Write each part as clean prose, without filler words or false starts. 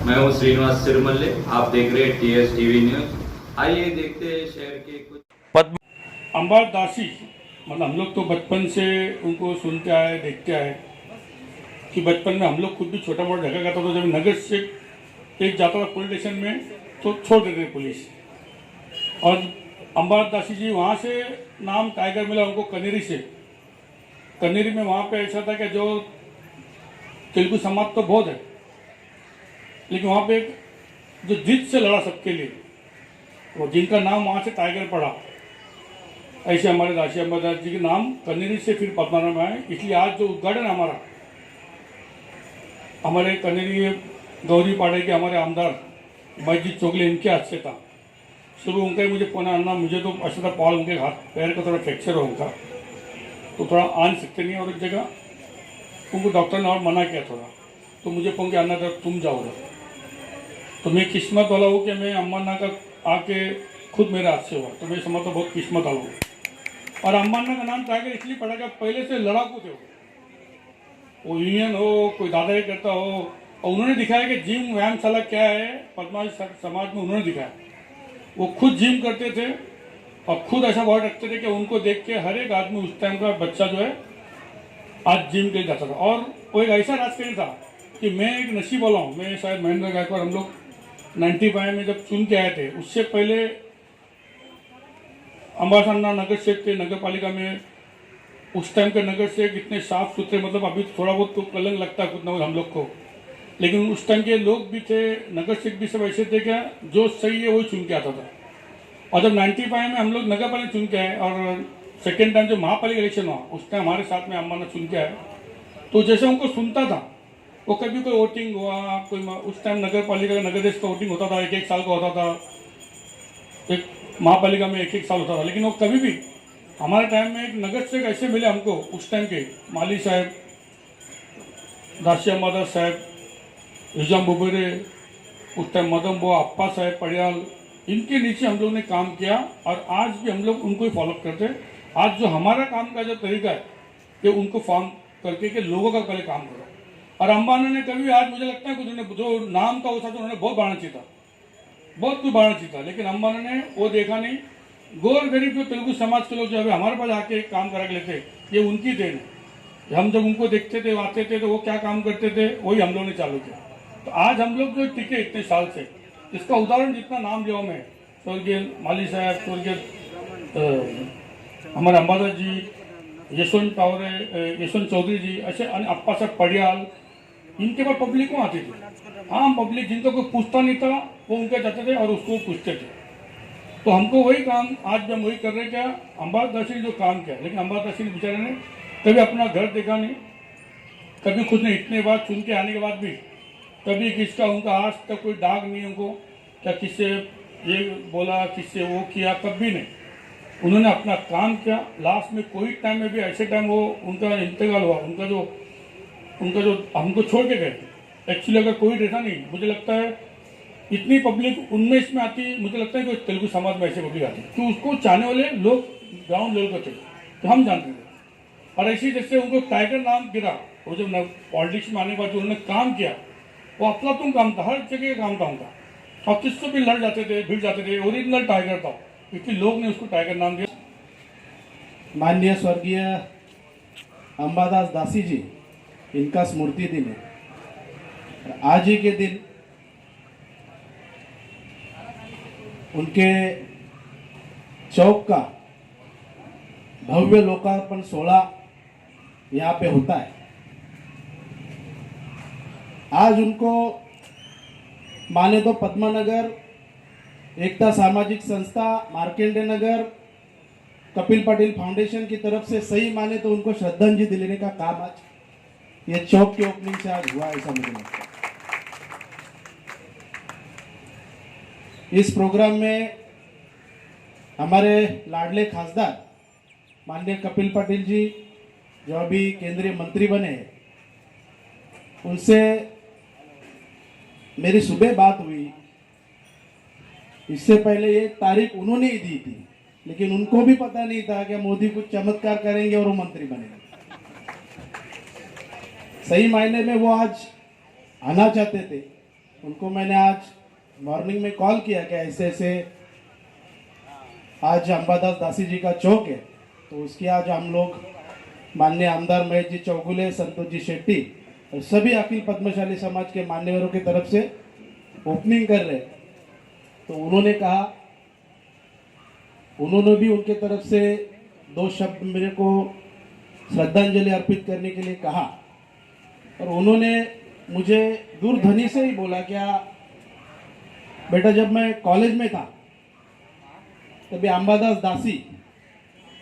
मैं हूं श्रीनिवास सिरमल्ले। आप देख रहे हैं टीएस टीवी न्यूज। आइए देखते हैं शहर के कुछ पद्म अम्बार दासी, मतलब हम लोग तो बचपन से उनको सुनते आए, देखते आए कि बचपन में हम लोग खुद भी छोटा मोटा जगह करता था। जब नगर से एक जाता था पुलिस स्टेशन में तो छोड़ देते थे पुलिस। और अम्बार दासी जी वहाँ से नाम टाइगर मिला उनको कनेरी से। कनेरी में वहाँ पे ऐसा था कि जो तेलुगु समाज तो बहुत है, लेकिन वहाँ पे एक जो जिद से लड़ा सबके लिए, वो जिनका नाम वहाँ से टाइगर पड़ा, ऐसे हमारे दासी अम्बादास जी के नाम कनेरी से फिर पद्मनाभ आए। इसलिए आज जो उद्घाटन हमारे कनेरी गौरी पाड़े के हमारे आमदार मस्जिद चोगले इनके हाथ से था। सुबह उनका ही मुझे फोन आना, मुझे तो अच्छा था पॉल, उनके हाथ पैर का थोड़ा फ्रैक्चर हो उनका, तो थोड़ा आ नहीं सकते नहीं। और एक जगह उनको डॉक्टर ने और मना किया थोड़ा, तो मुझे फोन किया आना था तुम जाओ। तो मैं किस्मत वाला हूँ कि मैं अम्बाना का आके खुद मेरे हाथ से हुआ, तो मैं समझता बहुत किस्मत वाला हूँ। और अम्बाना का नाम टाइगर इसलिए पड़ा कि पहले से लड़ाकू थे वो यूनियन हो, कोई दादागिरी करता हो, और उन्होंने दिखाया कि जिम व्यायामशाला क्या है पद्मा समाज में। उन्होंने दिखाया, वो खुद जिम करते थे और खुद ऐसा बहुत रखते थे कि उनको देख के हर एक आदमी उस टाइम का बच्चा जो है आज जिम के लिए जाता था। और वो एक ऐसा राजकारी था कि मैं एक नसीब वाला हूँ। मैं शायद महेंद्र गायकवाड़ हम लोग 95 में जब चुन के आए थे, उससे पहले अम्बासन्ना नगर सेवक थे नगर पालिका में। उस टाइम के नगर सेवक इतने साफ सुथरे, मतलब अभी थोड़ा बहुत तो कलंक लगता है कुछ ना कुछ हम लोग को, लेकिन उस टाइम के लोग भी थे, नगर सेवक भी सब ऐसे थे क्या जो सही है वही चुन के आता था। और जब 95 में हम लोग नगर पालिका चुन के आए और सेकेंड टाइम जो महापालिका इलेक्शन हुआ उस टाइम हमारे साथ में अम्बाना चुन के आए, तो जैसे उनको सुनता था वो कभी कोई वोटिंग हुआ, कोई उस टाइम नगर पालिका का नगर देश का वोटिंग होता था, एक एक साल का होता था, एक महापालिका में एक एक साल होता था। लेकिन वो कभी भी हमारे टाइम में एक नगर से ऐसे मिले हमको उस टाइम के माली साहब, दासी अम्बादास साहब, निजाम बुबेरे, उस टाइम मदन बुआ, अप्पा साहब पड़ियाल, इनके नीचे हम लोग ने काम किया और आज भी हम लोग उनको ही फॉलो करते हैं। आज जो हमारा काम का जो तरीका है कि उनको फॉर्म करके कि लोगों का पहले काम करो। और अम्बाना ने कभी, आज मुझे लगता है कि उन्होंने जो नाम था वो था, उन्होंने बहुत बढ़ाना चाहिए था, बहुत कुछ बढ़ाना चाहिए था, लेकिन अम्बाना ने वो देखा नहीं। गोर गरीब जो तेलुगु समाज के लोग जो अभी हमारे पास आके काम करा के लेते, ये उनकी देन है। हम जब उनको देखते थे, आते थे, तो वो क्या काम करते थे वही हम लोगों ने चालू किया। तो आज हम लोग जो टिके इतने साल से, इसका उदाहरण जितना नाम लिया मैं, स्वर्गीय माली साहब, स्वर्गीय हमारे अम्बादास जी, यशवंत चौधरी जी, ऐसे अप्पा साहब पड़ियाल, इनके पास पब्लिक को आती थी, आम पब्लिक जिनको कोई पूछता नहीं था वो उनके जाते थे और उसको पूछते थे। तो हमको वही काम आज हम वही कर रहे क्या, अम्बादास दासी ने जो काम किया, लेकिन अम्बादास दासी ने बेचारे ने कभी अपना घर देखा नहीं, कभी खुद ने इतने बार चुन के आने के बाद भी कभी किसका उनका आज तक कोई दाग नहीं उनको, क्या किससे ये बोला, किससे वो किया, कभी नहीं। उन्होंने अपना काम किया। लास्ट में कोई टाइम में भी ऐसे टाइम वो उनका इंतकाल हुआ, उनका जो हमको छोड़ के गए, एक्चुअली अगर कोई रहता नहीं, मुझे लगता है इतनी पब्लिक उनमें इसमें आती, मुझे लगता है कि तेलुगु समाज में ऐसे पब्लिक आती, तो उसको चाहने वाले लोग ग्राउंड लेवल पर थे, तो हम जानते थे। और ऐसे जैसे उनको टाइगर नाम गिरा, वो जब पॉलिटिक्स में आने के बाद जो उन्होंने काम किया वो अफलातून काम था, हर जगह काम था उनका, और किससे भी लड़ जाते थे, भिड़ जाते थे, ओरिजिनल टाइगर था, इसलिए लोग ने उसको टाइगर नाम दिया। माननीय स्वर्गीय अम्बादास दासी जी, इनका स्मृति दिन है। आज ही के दिन उनके चौक का भव्य लोकार्पण 16 यहाँ पे होता है। आज उनको माने तो पद्मानगर एकता सामाजिक संस्था, मार्केंडे नगर, कपिल पाटिल फाउंडेशन की तरफ से सही माने तो उनको श्रद्धांजलि दिलाने का काम आज ये चौक के ओपनिंग से आज हुआ, ऐसा मुझे लगता है। इस प्रोग्राम में हमारे लाडले खासदार माननीय कपिल पाटिल जी, जो अभी केंद्रीय मंत्री बने हैं, उनसे मेरी सुबह बात हुई। इससे पहले ये तारीख उन्होंने ही दी थी, लेकिन उनको भी पता नहीं था कि मोदी कुछ चमत्कार करेंगे और वो मंत्री बनेंगे। सही मायने में वो आज आना चाहते थे, उनको मैंने आज मॉर्निंग में कॉल किया कि ऐसे ऐसे आज अंबादास दासी जी का चौक है, तो उसकी आज हम लोग माननीय आमदार महेश जी चौगुले, संतोष जी शेट्टी और सभी अखिल पद्मशाली समाज के मान्यवरों की तरफ से ओपनिंग कर रहे। तो उन्होंने कहा, उन्होंने भी उनके तरफ से 2 शब्द मेरे को श्रद्धांजलि अर्पित करने के लिए कहा। और उन्होंने मुझे दूरध्वनि से ही बोला, क्या बेटा, जब मैं कॉलेज में था तभी अंबादास दासी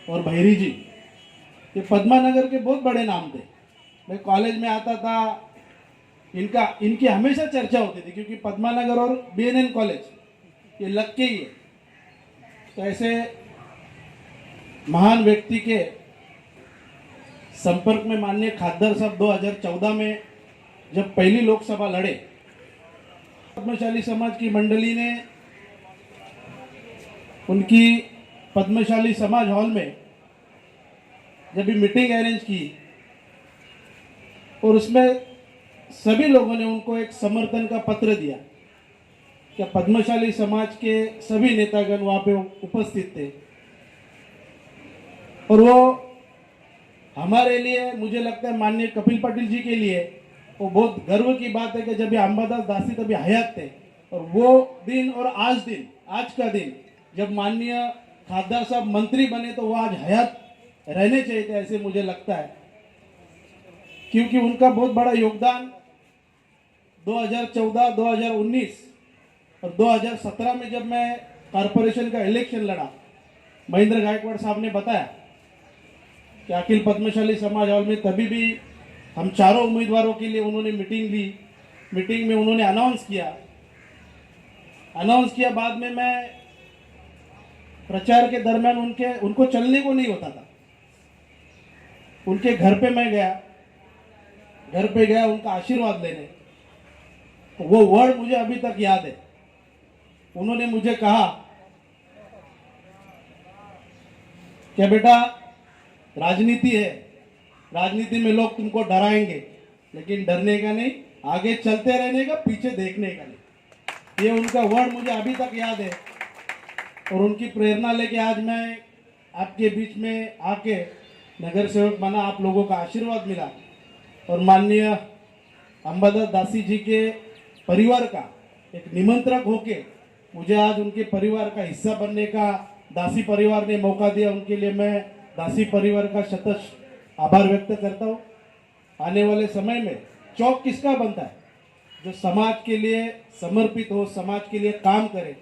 और भैरी जी ये पद्मानगर के बहुत बड़े नाम थे। मैं कॉलेज में आता था, इनकी हमेशा चर्चा होती थी, क्योंकि पद्मानगर और बीएनएन कॉलेज ये लग के ही है। तो ऐसे महान व्यक्ति के संपर्क में माननीय खादर साहब 2014 में जब पहली लोकसभा लड़े, पद्मशाली समाज की मंडली ने उनकी पद्मशाली समाज हॉल में जब भी मीटिंग अरेंज की और उसमें सभी लोगों ने उनको एक समर्थन का पत्र दिया कि पद्मशाली समाज के सभी नेतागण वहाँ पे उपस्थित थे। और वो हमारे लिए, मुझे लगता है माननीय कपिल पाटिल जी के लिए वो बहुत गर्व की बात है कि जब ये अंबादास दासी तभी हयात थे, और वो दिन और आज का दिन जब माननीय खासदार साहब मंत्री बने तो वो आज हयात रहने चाहिए थे, ऐसे मुझे लगता है। क्योंकि उनका बहुत बड़ा योगदान 2014, 2019 और 2017 में जब मैं कॉरपोरेशन का इलेक्शन लड़ा, महेंद्र गायकवाड़ साहब ने बताया कि अखिल पद्मशाली समाज हॉल में तभी भी हम चारों उम्मीदवारों के लिए उन्होंने मीटिंग ली। मीटिंग में उन्होंने अनाउंस किया। बाद में मैं प्रचार के दरमियान उनको चलने को नहीं होता था। उनके घर पे मैं गया उनका आशीर्वाद लेने। तो वो वर्ड मुझे अभी तक याद है। उन्होंने मुझे कहा कि बेटा, राजनीति है, राजनीति में लोग तुमको डराएंगे, लेकिन डरने का नहीं, आगे चलते रहने का, पीछे देखने का नहीं। ये उनका वर्ड मुझे अभी तक याद है। और उनकी प्रेरणा लेके आज मैं आपके बीच में आके नगर सेवक बना, आप लोगों का आशीर्वाद मिला। और माननीय अंबादास दासी जी के परिवार का एक निमंत्रक होके मुझे आज उनके परिवार का हिस्सा बनने का दासी परिवार ने मौका दिया। उनके लिए मैं दासी परिवार का शतश आभार व्यक्त करता हूँ। आने वाले समय में चौक किसका बनता है? जो समाज के लिए समर्पित हो, समाज के लिए काम करे।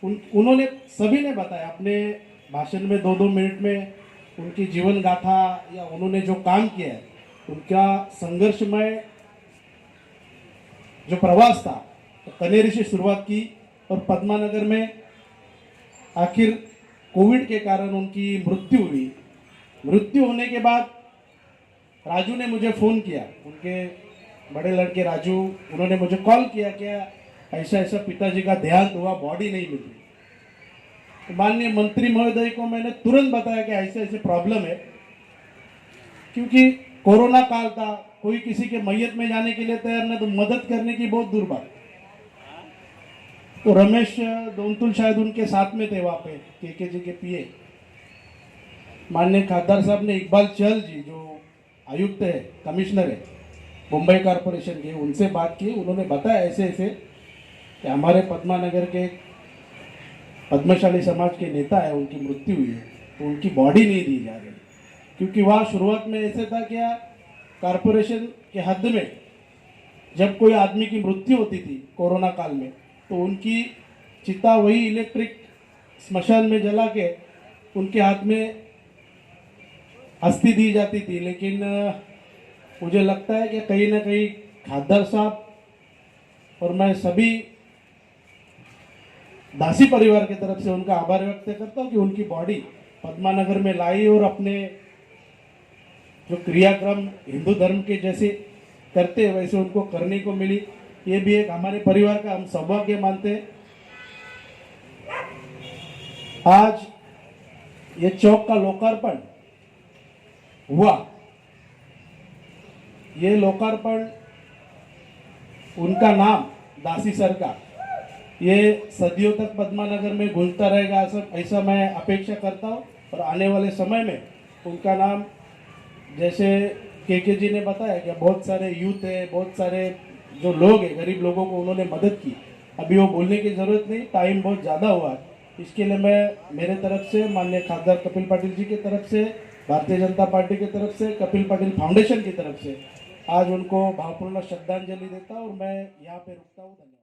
उन्होंने सभी ने बताया अपने भाषण में 2-2 मिनट में उनकी जीवन गाथा या उन्होंने जो काम किया है, उनका संघर्षमय जो प्रवास था, तो कनेरी से शुरुआत की और पद्मानगर में आखिर कोविड के कारण उनकी मृत्यु हुई। मृत्यु होने के बाद राजू ने मुझे फ़ोन किया, उनके बड़े लड़के राजू, उन्होंने मुझे कॉल किया कि ऐसा ऐसा पिताजी का देहांत हुआ, बॉडी नहीं मिली। तो माननीय मंत्री महोदय को मैंने तुरंत बताया कि ऐसे ऐसे प्रॉब्लम है, क्योंकि कोरोना काल था, कोई किसी के मैयत में जाने के लिए तैयार नहीं, तो मदद करने की बहुत दूर बात। तो रमेश दोनतुल शायद उनके साथ में थे वहाँ पे, के जी के पीए। माननीय खासदार साहब ने इकबाल चहल जी जो आयुक्त है, कमिश्नर है मुंबई कॉरपोरेशन के, उनसे बात की। उन्होंने बताया ऐसे ऐसे कि हमारे पद्मानगर के पद्मशाली समाज के नेता है, उनकी मृत्यु हुई है, तो उनकी बॉडी नहीं दी जा रही। क्योंकि वहाँ शुरुआत में ऐसे था क्या, कॉरपोरेशन के हद में जब कोई आदमी की मृत्यु होती थी कोरोना काल में, तो उनकी चिता वही इलेक्ट्रिक स्मशान में जला के उनके हाथ में अस्थि दी जाती थी। लेकिन मुझे लगता है कि कहीं ना कहीं खासदार साहब और मैं सभी दासी परिवार की तरफ से उनका आभार व्यक्त करता हूँ कि उनकी बॉडी पद्मानगर में लाई और अपने जो क्रियाक्रम हिंदू धर्म के जैसे करते हैं वैसे उनको करने को मिली। ये भी एक हमारे परिवार का हम सौभाग्य मानते हैं। आज ये चौक का लोकार्पण हुआ। ये लोकार्पण उनका नाम दासी सर का ये सदियों तक पद्मानगर में गूंजता रहेगा, ऐसा मैं अपेक्षा करता हूँ। और आने वाले समय में उनका नाम, जैसे के जी ने बताया कि बहुत सारे यूथ है, बहुत सारे जो लोग हैं, गरीब लोगों को उन्होंने मदद की। अभी वो बोलने की ज़रूरत नहीं, टाइम बहुत ज़्यादा हुआ है। इसके लिए मैं मेरे तरफ से, माननीय खासदार कपिल पाटिल जी की तरफ से, भारतीय जनता पार्टी की तरफ से, कपिल पाटिल फाउंडेशन की तरफ से आज उनको भावपूर्ण श्रद्धांजलि देता हूँ और मैं यहाँ पे रुकता हूँ। धन्यवाद।